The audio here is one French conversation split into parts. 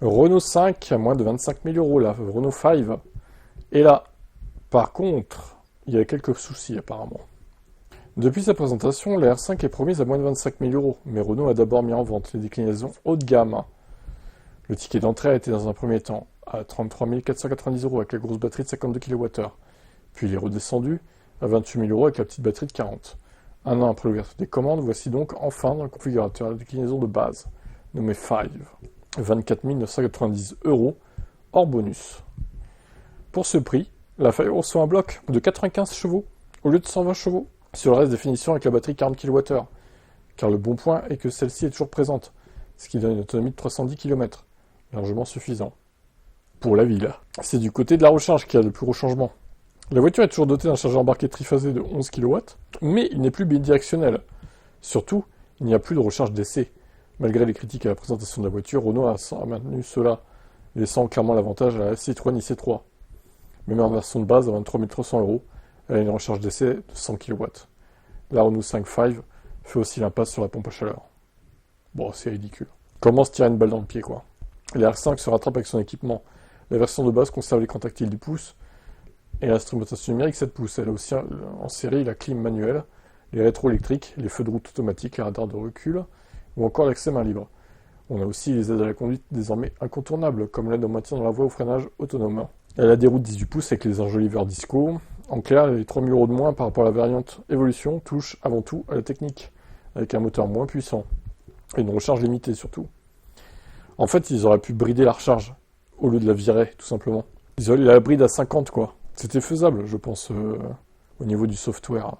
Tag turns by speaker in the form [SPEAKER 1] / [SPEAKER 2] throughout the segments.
[SPEAKER 1] Renault 5 à moins de 25 000 euros, là, Renault 5. Et là, par contre, il y a quelques soucis apparemment. Depuis sa présentation, la R5 est promise à moins de 25 000 euros, mais Renault a d'abord mis en vente les déclinaisons haut de gamme. Le ticket d'entrée a été dans un premier temps à 33 490 euros avec la grosse batterie de 52 kWh, puis il est redescendu à 28 000 euros avec la petite batterie de 40. Un an après l'ouverture des commandes, voici donc enfin dans le configurateur la déclinaison de base, nommée 5, 24 990 euros hors bonus. Pour ce prix, la 5 reçoit un bloc de 95 chevaux au lieu de 120 chevaux sur le reste des finitions avec la batterie 40 kWh, car le bon point est que celle-ci est toujours présente, ce qui donne une autonomie de 310 km, largement suffisant. Pour la ville, c'est du côté de la recharge qu'il y a le plus gros changement. La voiture est toujours dotée d'un chargeur embarqué triphasé de 11 kW, mais il n'est plus bidirectionnel. Surtout, il n'y a plus de recharge d'essai. Malgré les critiques à la présentation de la voiture, Renault a maintenu cela, laissant clairement l'avantage à la Citroën IC3. Même en version de base à 23 300 euros, elle a une recharge d'essai de 100 kW. La Renault 5 fait aussi l'impasse sur la pompe à chaleur. Bon, c'est ridicule. Comment se tirer une balle dans le pied, quoi. La R5 se rattrape avec son équipement. La version de base conserve l'écran tactile 10 pouces et l'instrumentation numérique 7 pouces. Elle a aussi en série la clim manuelle, les rétroélectriques, les feux de route automatiques, les radars de recul ou encore l'accès main libre. On a aussi les aides à la conduite désormais incontournables, comme l'aide au maintien dans la voie au freinage autonome. Elle a des roues 18 pouces avec les enjoliveurs disco. En clair, les 3 000 euros de moins par rapport à la variante Evolution touchent avant tout à la technique, avec un moteur moins puissant et une recharge limitée surtout. En fait, ils auraient pu brider la recharge au lieu de la virer, tout simplement. Ils auraient la bride à 50, quoi. C'était faisable, je pense, au niveau du software.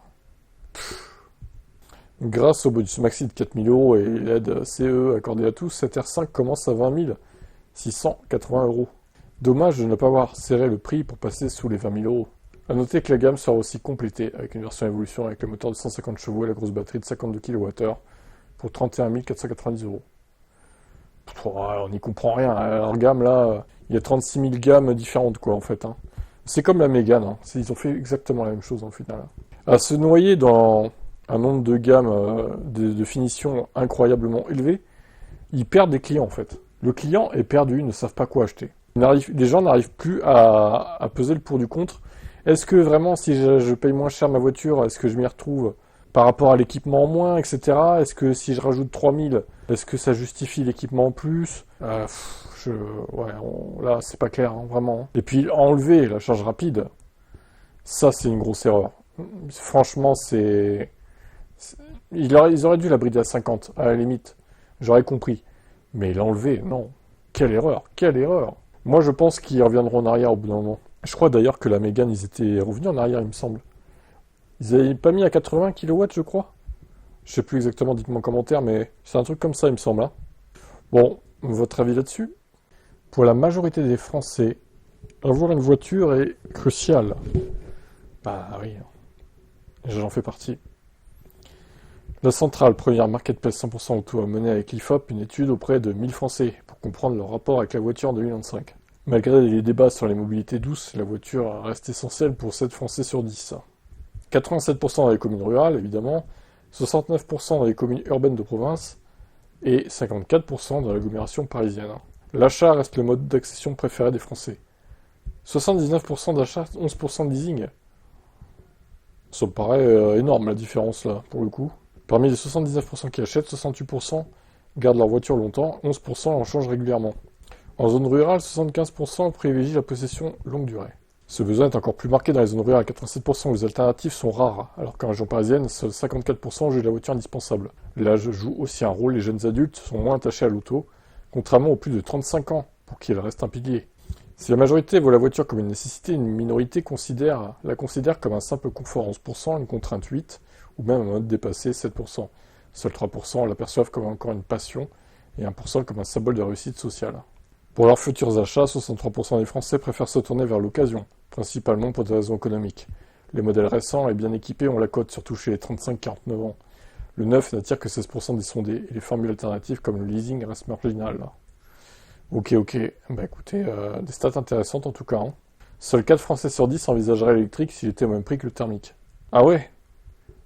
[SPEAKER 1] Grâce au bonus maxi de 4 000 euros et l'aide CE accordée à tous, cette R5 commence à 20 680 euros. Dommage de ne pas avoir serré le prix pour passer sous les 20 000 euros. A noter que la gamme sera aussi complétée avec une version Evolution avec le moteur de 150 chevaux et la grosse batterie de 52 kWh pour 31 490 euros. On n'y comprend rien. Alors gamme là, il y a 36 000 gammes différentes quoi en fait. Hein. C'est comme la Mégane, hein. Ils ont fait exactement la même chose en final. À se noyer dans un nombre de gammes de finitions incroyablement élevées, ils perdent des clients en fait. Le client est perdu, ils ne savent pas quoi acheter. Les gens n'arrivent plus à peser le pour du contre. Est-ce que vraiment, si je paye moins cher ma voiture, est-ce que je m'y retrouve par rapport à l'équipement en moins, etc. Est-ce que si je rajoute 3000, est-ce que ça justifie l'équipement en plus là, c'est pas clair, hein, vraiment. Et puis, enlever la charge rapide, ça, c'est une grosse erreur. Franchement, ils auraient dû la brider à 50, à la limite. J'aurais compris. Mais l'enlever, non. Quelle erreur, quelle erreur. Moi, je pense qu'ils reviendront en arrière au bout d'un moment. Je crois d'ailleurs que la Mégane, ils étaient revenus en arrière, il me semble. Ils n'avaient pas mis à 80 kW, je crois. Je sais plus exactement, dites-moi en commentaire, mais c'est un truc comme ça, il me semble. Hein. Bon, votre avis là-dessus? Pour la majorité des Français, avoir une voiture est crucial. Bah oui, j'en fais partie. La Centrale, première marketplace 100% auto, a mené avec l'IFOP une étude auprès de 1000 Français pour comprendre leur rapport avec la voiture en 2025. Malgré les débats sur les mobilités douces, la voiture reste essentielle pour 7 Français sur 10. 87% dans les communes rurales, évidemment, 69% dans les communes urbaines de province et 54% dans l'agglomération parisienne. L'achat reste le mode d'accession préféré des Français. 79% d'achat, 11% de leasing. Ça me paraît énorme la différence là, pour le coup. Parmi les 79% qui achètent, 68% gardent leur voiture longtemps, 11% en changent régulièrement. En zone rurale, 75% privilégient la possession longue durée. Ce besoin est encore plus marqué dans les zones rurales, 87% où les alternatives sont rares, alors qu'en région parisienne, seuls 54% jugent la voiture indispensable. L'âge joue aussi un rôle, les jeunes adultes sont moins attachés à l'auto, contrairement aux plus de 35 ans, pour qui elle reste un pilier. Si la majorité voit la voiture comme une nécessité, une minorité la considère comme un simple confort, 11%, une contrainte 8%, ou même un mode dépassé, 7%. Seuls 3% l'aperçoivent comme encore une passion, et 1% comme un symbole de réussite sociale. Pour leurs futurs achats, 63% des Français préfèrent se tourner vers l'occasion, principalement pour des raisons économiques. Les modèles récents et bien équipés ont la cote, surtout chez les 35-49 ans. Le neuf n'attire que 16% des sondés, et les formules alternatives comme le leasing restent marginales. Ok. Bah écoutez, des stats intéressantes en tout cas. Hein. Seuls 4 Français sur 10 envisageraient l'électrique s'il était au même prix que le thermique. Ah ouais?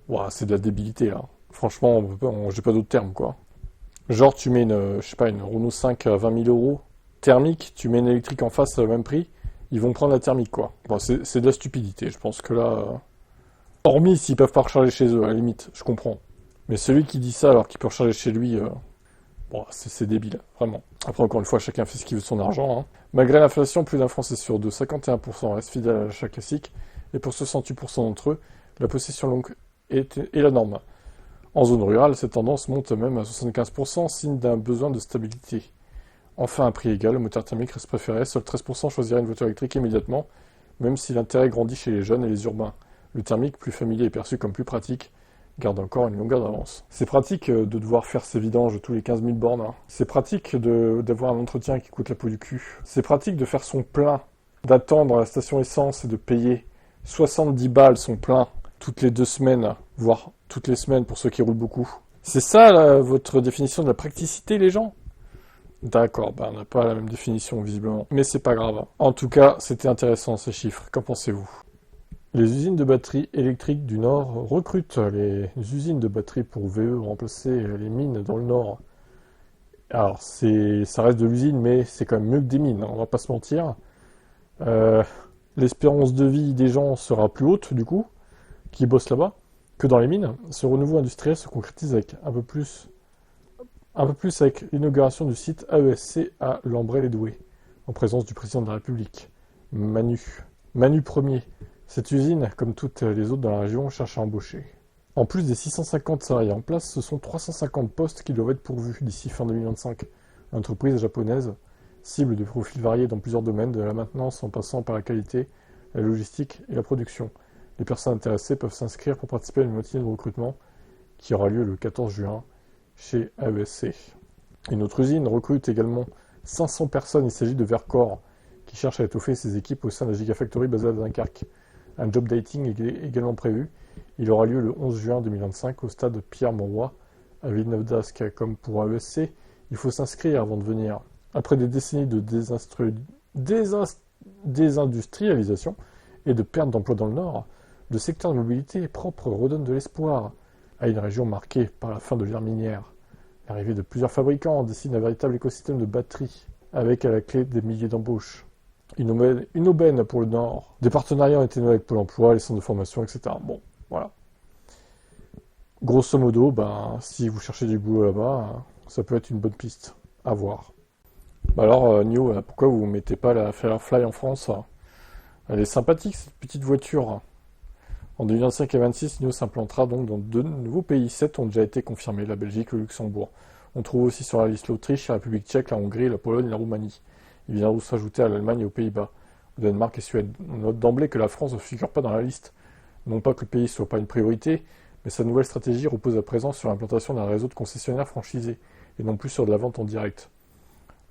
[SPEAKER 1] Ouah, c'est de la débilité là. Franchement, j'ai pas d'autres termes quoi. Genre tu mets une Renault 5 à 20 000 euros, thermique, tu mets une électrique en face au même prix, ils vont prendre la thermique, quoi. Bon, c'est de la stupidité, je pense que là... Hormis s'ils peuvent pas recharger chez eux, à la limite, je comprends. Mais celui qui dit ça alors qu'il peut recharger chez lui, bon, c'est débile, vraiment. Après, encore une fois, chacun fait ce qu'il veut de son argent. Hein. Malgré l'inflation, plus d'un Français sur deux, 51% restent fidèles à l'achat classique, et pour 68% d'entre eux, la possession longue est la norme. En zone rurale, cette tendance monte même à 75%, signe d'un besoin de stabilité. Enfin, à prix égal, le moteur thermique reste préféré, seuls 13% choisiraient une voiture électrique immédiatement, même si l'intérêt grandit chez les jeunes et les urbains. Le thermique, plus familier et perçu comme plus pratique, garde encore une longueur d'avance. C'est pratique de devoir faire ses vidanges tous les 15 000 bornes. Hein. C'est pratique d'avoir un entretien qui coûte la peau du cul. C'est pratique de faire son plein, d'attendre à la station essence et de payer 70 balles son plein toutes les 2 semaines, voire toutes les semaines pour ceux qui roulent beaucoup. C'est ça là, votre définition de la praticité, les gens ? D'accord, on n'a pas la même définition visiblement, mais c'est pas grave. En tout cas, c'était intéressant ces chiffres. Qu'en pensez-vous ? Les usines de batteries électriques du Nord recrutent. Les usines de batteries pour VE remplacer les mines dans le Nord. Alors, ça reste de l'usine, mais c'est quand même mieux que des mines, hein, on va pas se mentir. L'espérance de vie des gens sera plus haute, du coup, qui bossent là-bas, que dans les mines. Ce renouveau industriel se concrétise avec un peu plus avec l'inauguration du site AESC à Lambray-les-Doués, en présence du président de la République, Manu Premier. Cette usine, comme toutes les autres dans la région, cherche à embaucher. En plus des 650 salariés en place, ce sont 350 postes qui doivent être pourvus d'ici fin 2025. L'entreprise japonaise cible de profils variés dans plusieurs domaines, de la maintenance en passant par la qualité, la logistique et la production. Les personnes intéressées peuvent s'inscrire pour participer à une matinée de recrutement qui aura lieu le 14 juin chez AESC. Une autre usine recrute également 500 personnes. Il s'agit de Vercor, qui cherche à étoffer ses équipes au sein de la Gigafactory basée à Dunkerque. Un job dating est également prévu. Il aura lieu le 11 juin 2025 au stade Pierre-Mauroy à Villeneuve-d'Ascq. Comme pour AESC, il faut s'inscrire avant de venir. Après des décennies de désindustrialisation et de perte d'emplois dans le Nord, le secteur de mobilité propre redonne de l'espoir à une région marquée par la fin de l'ère minière. L'arrivée de plusieurs fabricants dessine un véritable écosystème de batteries, avec à la clé des milliers d'embauches. Une aubaine pour le Nord. Des partenariats ont été noués avec Pôle emploi, les centres de formation, etc. Bon, voilà. Grosso modo, si vous cherchez du boulot là-bas, ça peut être une bonne piste à voir. Alors, Nio, pourquoi vous ne mettez pas la Firefly en France ? Elle est sympathique, cette petite voiture. En 2025 et 2026, Nio s'implantera donc dans 2 nouveaux pays. 7 ont déjà été confirmés, la Belgique et le Luxembourg. On trouve aussi sur la liste l'Autriche, la République tchèque, la Hongrie, la Pologne et la Roumanie. Il viendra s'ajouter à l'Allemagne et aux Pays-Bas, au Danemark et Suède. On note d'emblée que la France ne figure pas dans la liste. Non pas que le pays ne soit pas une priorité, mais sa nouvelle stratégie repose à présent sur l'implantation d'un réseau de concessionnaires franchisés, et non plus sur de la vente en direct.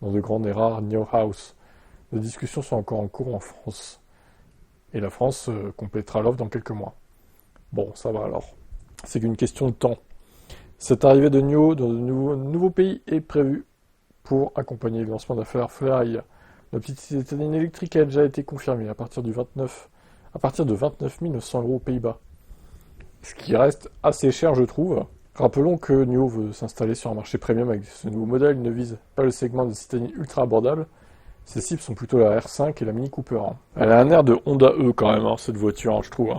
[SPEAKER 1] Dans de grandes et rares New House, les discussions sont encore en cours en France. Et la France complétera l'offre dans quelques mois. Bon, ça va alors. C'est qu'une question de temps. Cette arrivée de NIO dans de nouveaux pays est prévue pour accompagner le lancement de la Firefly. La petite citadine électrique a déjà été confirmée à partir de 29 900 € aux Pays-Bas. Ce qui reste assez cher, je trouve. Rappelons que NIO veut s'installer sur un marché premium avec ce nouveau modèle. Il ne vise pas le segment de citadine ultra abordable. Ses cibles sont plutôt la R5 et la Mini Cooper. Elle a un air de Honda E quand même, cette voiture, je trouve.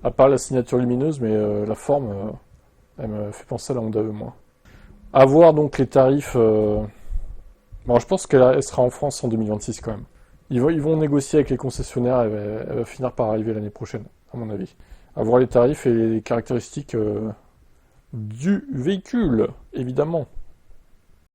[SPEAKER 1] À part la signature lumineuse, mais la forme, elle me fait penser à la Honda E, moi. À voir donc les tarifs. Bon, je pense qu'elle sera en France en 2026 quand même. Ils vont négocier avec les concessionnaires, elle va finir par arriver l'année prochaine, à mon avis. À voir les tarifs et les caractéristiques du véhicule, évidemment.